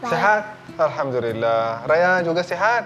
Sehat? Alhamdulillah. Raya juga sehat?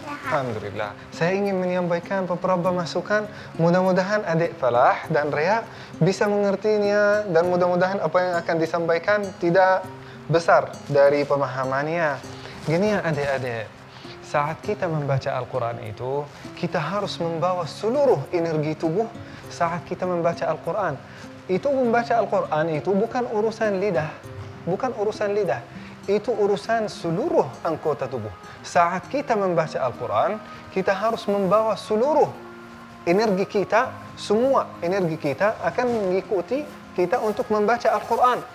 Sehat. Alhamdulillah. Saya ingin menyampaikan beberapa masukan. Mudah-mudahan adik Falah dan Raya bisa mengertinya dan mudah-mudahan apa yang akan disampaikan tidak besar dari pemahamannya. Gini ya adik-adik, saat kita membaca Al-Quran itu, kita harus membawa seluruh energi tubuh saat kita membaca Al-Quran. Itu membaca Al-Quran itu bukan urusan lidah, bukan urusan lidah. Itu urusan seluruh anggota tubuh. Saat kita membaca Al-Quran, kita harus membawa seluruh energi kita, semua energi kita akan mengikuti kita untuk membaca Al-Quran.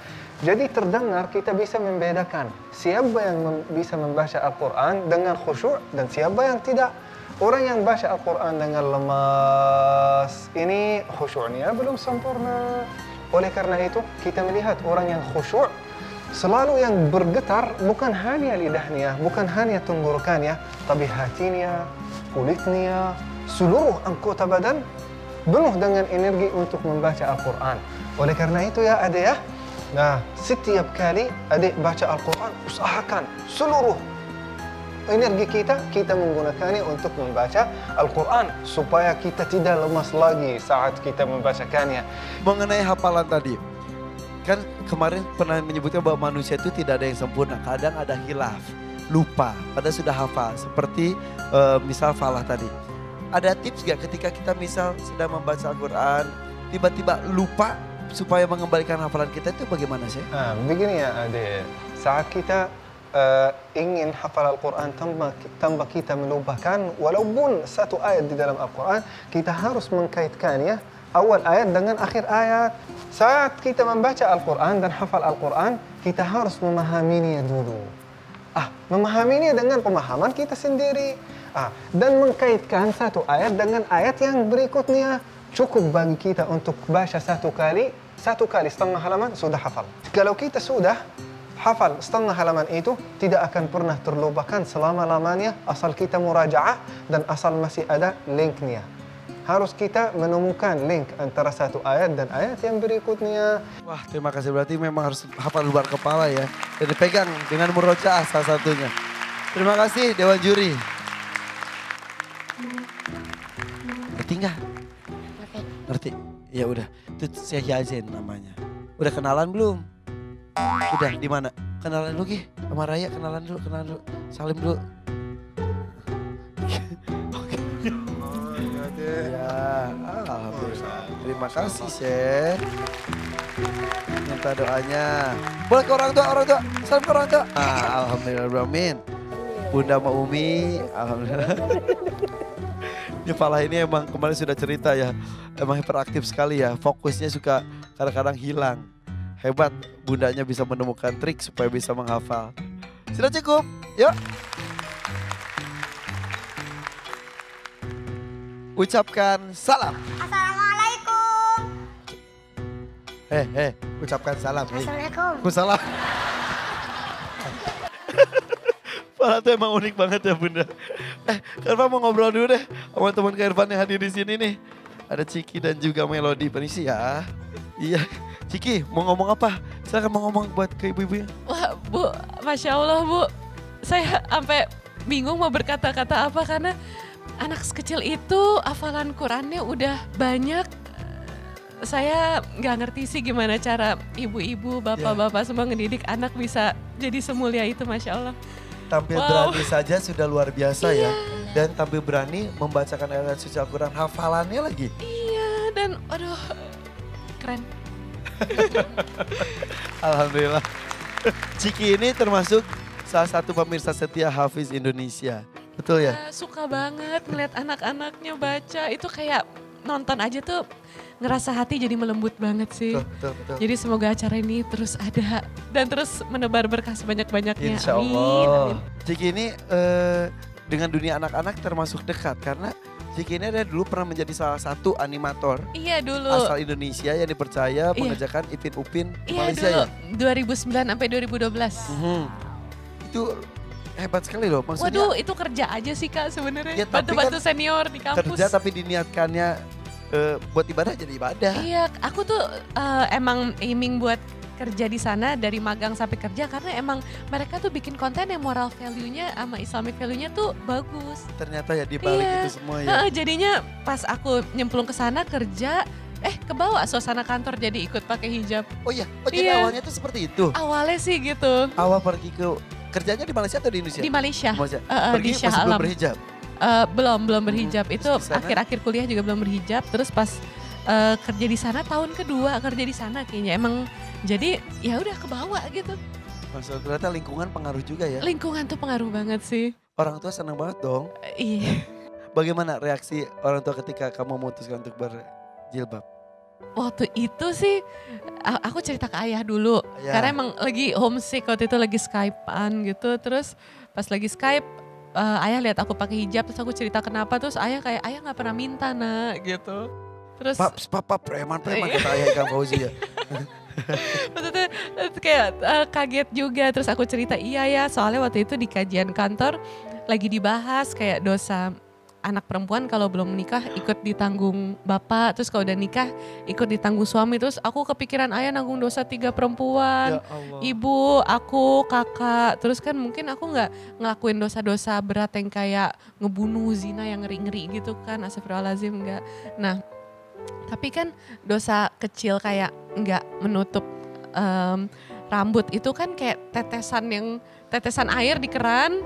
Jadi terdengar kita bisa membedakan siapa yang bisa membaca Al-Quran dengan khusyuk dan siapa yang tidak. Orang yang baca Al-Quran dengan lemas, ini khusyuknya belum sempurna. Oleh karena itu, kita melihat orang yang khusyuk selalu yang bergetar bukan hanya lidahnya, bukan hanya tenggorokannya, tapi hatinya, kulitnya, seluruh anggota badan penuh dengan energi untuk membaca Al-Quran. Oleh karena itu ya adik ya, nah setiap kali adik baca Al-Quran, usahakan seluruh energi kita menggunakannya untuk membaca Al-Quran supaya kita tidak lemas lagi saat kita membacakannya. Mengenai hafalan tadi, kan kemarin pernah menyebutkan bahwa manusia itu tidak ada yang sempurna. Kadang ada hilaf, lupa, padahal sudah hafal. Seperti misal Falah tadi. Ada tips gak ketika kita misal sedang membaca Al-Quran, tiba-tiba lupa supaya mengembalikan hafalan kita itu bagaimana sih? Nah, begini ya adik, saat kita ingin hafal Al-Quran tanpa kita melupakan walaupun satu ayat di dalam Al-Quran, kita harus mengkaitkannya awal ayat dengan akhir ayat. Saat kita membaca Al-Quran dan hafal Al-Quran, kita harus memahaminya dulu. Memahaminya dengan pemahaman kita sendiri. Dan mengkaitkan satu ayat dengan ayat yang berikutnya. Cukup bagi kita untuk baca satu kali setengah halaman sudah hafal. Kalau kita sudah hafal setengah halaman itu, tidak akan pernah terlupakan selama-lamanya asal kita murajaah dan asal masih ada linknya. Harus kita menemukan link antara satu ayat dan ayat yang berikutnya. Wah, terima kasih, berarti memang harus hafal luar kepala ya. Dan dipegang dengan murojaah salah satunya. Terima kasih Dewan Juri. Ngerti nggak? Ngerti? Ya udah, itu Syekh Yazen namanya. Udah kenalan belum? Udah, di mana? Kenalan dulu Gi, sama Raya kenalan dulu. Salim dulu. Oke. Ya, alhamdulillah. Terima kasih Syekh. Minta doanya. Boleh ke orang tua. Salam ke orang tua. Alhamdulillah, amin. Bunda sama Umi, alhamdulillah. Ini Falah ini emang kemarin sudah cerita ya, emang hiperaktif sekali ya, fokusnya suka kadang-kadang hilang. Hebat, bundanya bisa menemukan trik supaya bisa menghafal. Sudah cukup, yuk. Ucapkan salam. Assalamualaikum. Ucapkan salam. Assalamualaikum. Salam. Falah tuh emang unik banget ya bunda. Irfan mau ngobrol dulu deh sama teman Kak Irfan yang hadir di sini nih. Ada Ciki dan juga Melody, permisi ya. Iya, Ciki mau ngomong apa? Silakan mau ngomong buat ke ibu-ibu. Wah Bu, Masya Allah Bu. Saya sampai bingung mau berkata-kata apa karena anak sekecil itu hafalan Qurannya udah banyak. Saya nggak ngerti sih gimana cara ibu-ibu, bapak-bapak semua ngedidik anak bisa jadi semulia itu, Masya Allah. Tampil berani saja sudah luar biasa ya. Dan tampil berani membacakan ayat suci Al-Quran, hafalannya lagi. Iya, dan aduh keren. Alhamdulillah. Ciki ini termasuk salah satu pemirsa setia Hafiz Indonesia. Betul ya? Suka banget ngeliat anak-anaknya baca, itu kayak nonton aja tuh ngerasa hati jadi melembut banget sih. Betul. Jadi semoga acara ini terus ada dan terus menebar berkah sebanyak-banyaknya. Insya Allah. Amin. Ciki ini dengan dunia anak-anak termasuk dekat karena Ciki ini dulu pernah menjadi salah satu animator. Iya dulu. Asal Indonesia yang dipercaya mengerjakan Ipin Upin Malaysia dulu, ya? 2009 sampai 2012. Itu hebat sekali loh maksudnya. Waduh itu kerja aja sih Kak sebenarnya. Ya, bantu-bantu kan senior di kampus. Kerja tapi diniatkannya buat ibadah jadi ibadah. Iya aku tuh emang aiming buat kerja di sana dari magang sampai kerja karena emang mereka tuh bikin konten yang moral value-nya sama Islamic value-nya tuh bagus. Ternyata ya di balik Iya. itu semua ya. Jadinya pas aku nyemplung ke sana kerja, kebawa suasana kantor jadi ikut pakai hijab. Oh iya, jadi Iya. awalnya tuh seperti itu. Awalnya sih gitu. Awal pergi ke kerjanya di Malaysia atau di Indonesia? Di Malaysia. Malaysia. di Pergi Shah masih belum Alam. berhijab. Belum berhijab. Itu Terus di sana? akhir-akhir kuliah juga belum berhijab. Terus pas kerja di sana tahun kedua kerja di sana kayaknya emang jadi ya udah kebawa gitu. Masuk ternyata lingkungan pengaruh juga ya. Lingkungan tuh pengaruh banget sih. Orang tua senang banget dong. Iya. Bagaimana reaksi orang tua ketika kamu memutuskan untuk berjilbab? Waktu itu sih aku cerita ke ayah dulu. Ya. Karena emang lagi homesick waktu itu lagi Skype-an gitu. Terus pas lagi Skype ayah lihat aku pakai hijab terus aku cerita kenapa terus ayah kayak ayah nggak pernah minta nak gitu. Terus Papa preman kata ayah Ikang Fauzi ya. maksudnya kayak kaget juga terus aku cerita iya ya soalnya waktu itu di kajian kantor lagi dibahas kayak dosa anak perempuan kalau belum menikah ikut ditanggung bapak terus kalau udah nikah ikut ditanggung suami terus aku kepikiran ayah nanggung dosa 3 perempuan. Ya Allah. Ibu, aku, kakak, terus kan mungkin aku nggak ngelakuin dosa-dosa berat yang kayak ngebunuh, zina yang ngeri-ngeri gitu kan, astagfirullahaladzim nggak. Nah, tapi kan dosa kecil kayak nggak menutup rambut itu kan kayak tetesan air di keran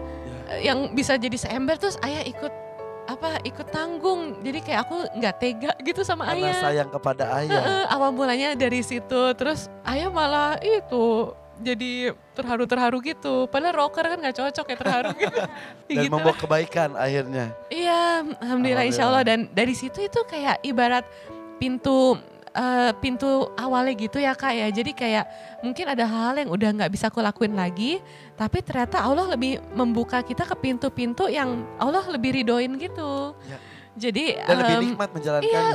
yang bisa jadi seember terus ayah ikut tanggung. Jadi kayak aku nggak tega gitu sama Karena ayah. sayang kepada ayah. Awal mulanya dari situ, terus ayah malah itu jadi terharu-terharu gitu. Padahal rocker kan gak cocok ya terharu gitu. Dan Gitu membawa lah. kebaikan akhirnya. Iya, alhamdulillah insya Allah. Dan dari situ itu kayak ibarat pintu awalnya gitu ya kak ya. Jadi kayak mungkin ada hal yang udah gak bisa aku lakuin lagi. Tapi ternyata Allah lebih membuka kita ke pintu-pintu yang Allah lebih ridoin gitu. Ya. Jadi Dan lebih nikmat menjalankannya. iya,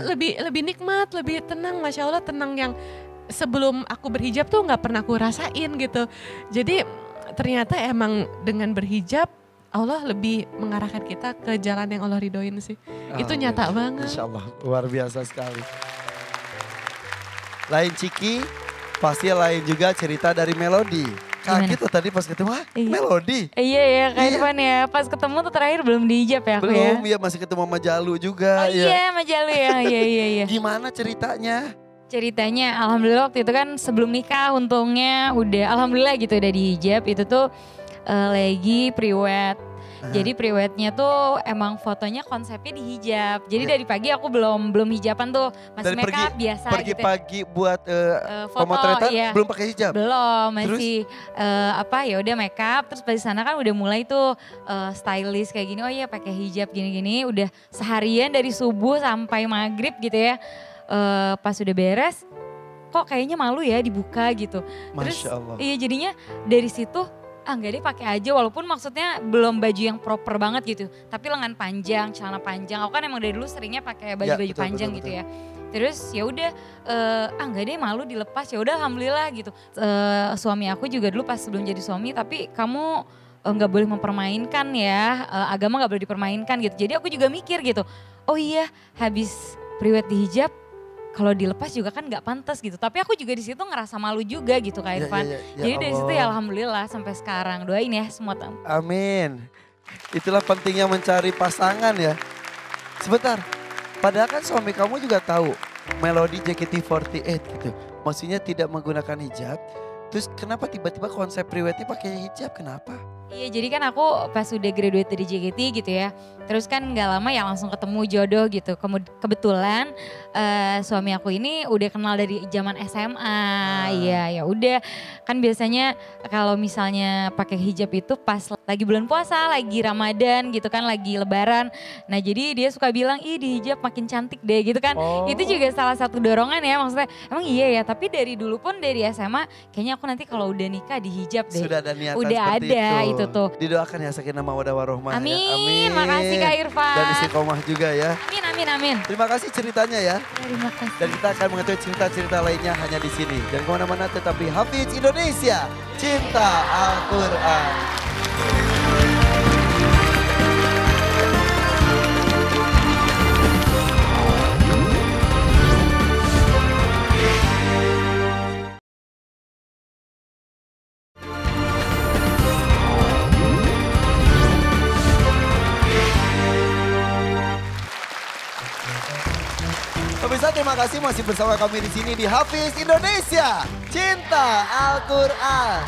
lebih nikmat, lebih tenang, Masya Allah tenang yang sebelum aku berhijab tuh nggak pernah aku rasain gitu. Jadi ternyata emang dengan berhijab Allah lebih mengarahkan kita ke jalan yang Allah ridoin sih. Itu Amin. nyata banget. Insya Allah, luar biasa sekali. Lain Ciki, pasti lain juga cerita dari Melody. Kaget tuh tadi pas ketemu, Iya. Melody. Iya ya Kak Iya. Irfan ya. Pas ketemu tuh terakhir belum dihijab ya aku ya. Belum, ya masih ketemu sama Jalu juga. Oh iya Majalu ya. Iya. Gimana ceritanya? Ceritanya alhamdulillah waktu itu kan sebelum nikah untungnya udah alhamdulillah gitu udah dihijab. Itu tuh lagi pre-wed. Jadi pre-wednya tuh emang fotonya konsepnya dihijab. Jadi Iya. dari pagi aku belum hijaban tuh. Masih Dan make up biasa pergi gitu. pagi buat Foto, pemotretan iya. belum pakai hijab. Belum, masih ya udah make up terus di sana kan udah mulai tuh stylist kayak gini. Oh iya pakai hijab gini-gini udah seharian dari subuh sampai maghrib gitu ya. Pas udah beres kok kayaknya malu ya dibuka gitu. Terus Masya Allah. iya jadinya dari situ enggak deh pakai aja walaupun maksudnya belum baju yang proper banget gitu. Tapi lengan panjang, celana panjang. Aku kan emang dari dulu seringnya pakai baju-baju betul, panjang betul, gitu betul. ya. Terus ya udah enggak deh malu dilepas ya udah alhamdulillah gitu. Suami aku juga dulu pas sebelum jadi suami tapi kamu nggak boleh mempermainkan ya agama nggak boleh dipermainkan gitu. Jadi aku juga mikir gitu. Oh iya habis priwet di hijab kalau dilepas juga kan nggak pantas gitu. Tapi aku juga di situ ngerasa malu juga gitu Kak Irfan. Ya Jadi dari situ Allah. ya alhamdulillah sampai sekarang doain ya semua Amin. Itulah pentingnya mencari pasangan ya. Sebentar, padahal kan suami kamu juga tahu Melody JKT48 gitu. Maksudnya tidak menggunakan hijab. Terus kenapa tiba-tiba konsep priwetnya pakai hijab, kenapa? Iya jadi kan aku pas udah graduate dari JKT gitu ya. Terus kan gak lama ya langsung ketemu jodoh gitu. Kebetulan suami aku ini udah kenal dari zaman SMA. Iya ya udah kan biasanya kalau misalnya pakai hijab itu pas lagi bulan puasa, lagi Ramadan gitu kan, lagi lebaran. Nah jadi dia suka bilang ih di hijab makin cantik deh gitu kan. Oh. Itu juga salah satu dorongan ya maksudnya. Emang iya ya tapi dari dulu pun dari SMA kayaknya aku nanti kalau udah nikah di hijab deh. Sudah ada niatan Udah seperti ada itu tuh. Didoakan ya sakinah mawaddah warohmah. Amin. Ya. Amin. Makasih Kak Irfan. Dan istiqomah juga ya. Amin. Terima kasih ceritanya ya. Terima kasih. Dan kita akan mengetahui cerita-cerita lainnya hanya di sini. Dan kemana-mana tetap di Hafiz Indonesia. Cinta Al-Quran. terima kasih masih bersama kami di sini di Hafiz Indonesia. Cinta Al-Quran.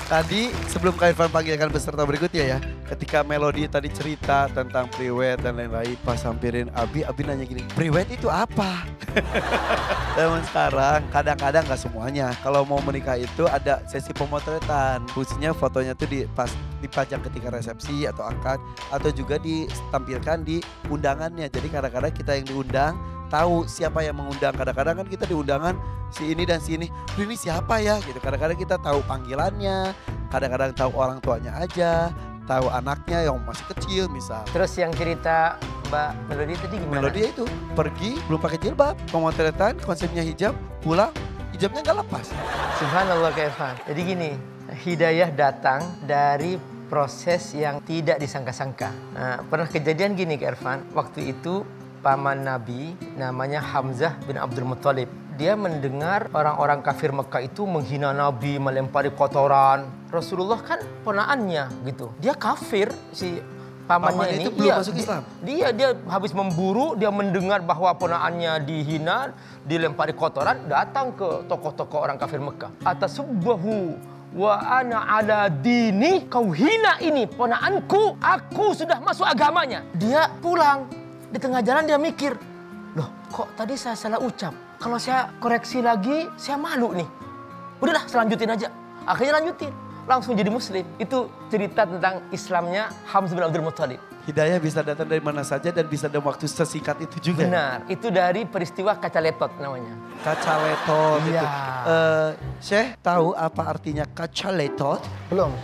Tadi sebelum Kak Irfan panggilkan peserta berikutnya ya. Ketika Melody tadi cerita tentang priwet dan lain-lain. Pas sampirin Abi nanya gini, priwet itu apa? Dan sekarang kadang-kadang gak semuanya. Kalau mau menikah itu ada sesi pemotretan. Khususnya fotonya tuh dipajang ketika resepsi atau akad. Atau juga ditampilkan di undangannya. Jadi kadang-kadang kita yang diundang tahu siapa yang mengundang. Kadang-kadang kan kita di undangan si ini dan si ini. Ini siapa ya gitu. Kadang-kadang kita tahu panggilannya. Kadang-kadang tahu orang tuanya aja. Tahu anaknya yang masih kecil misal. Terus yang cerita Mbak Melody tadi gimana? Melody itu pergi belum pakai jilbab. Pemotretan konsepnya hijab. Pulang hijabnya nggak lepas. Subhanallah Kak Irfan. Jadi gini, hidayah datang dari proses yang tidak disangka-sangka. Nah, pernah kejadian gini Kak Irfan. Waktu itu paman Nabi namanya Hamzah bin Abdul Muttalib. Dia mendengar orang-orang kafir Mekah itu menghina Nabi, melempari kotoran. Rasulullah kan ponaannya gitu. Dia kafir si pamannya ini. Itu belum masuk Islam? Dia habis memburu, dia mendengar bahwa ponaannya dihina, dilempari kotoran, datang ke tokoh-tokoh orang kafir Mekah. Atasubbahu wa ana ala dini, kau hina ini ponaanku, aku sudah masuk agamanya. Dia pulang. Di tengah jalan dia mikir, loh kok tadi saya salah ucap? Kalau saya koreksi lagi, saya malu nih. Udahlah, selanjutin aja. Akhirnya lanjutin. Langsung jadi muslim. Itu cerita tentang Islamnya Hamzah bin Abdul Muttalib. Hidayah bisa datang dari mana saja dan bisa dalam waktu sesingkat itu juga. Benar, itu dari peristiwa kaca letot namanya. Kaca letot Iya. itu. Syekh tahu apa artinya kaca letot? Belum.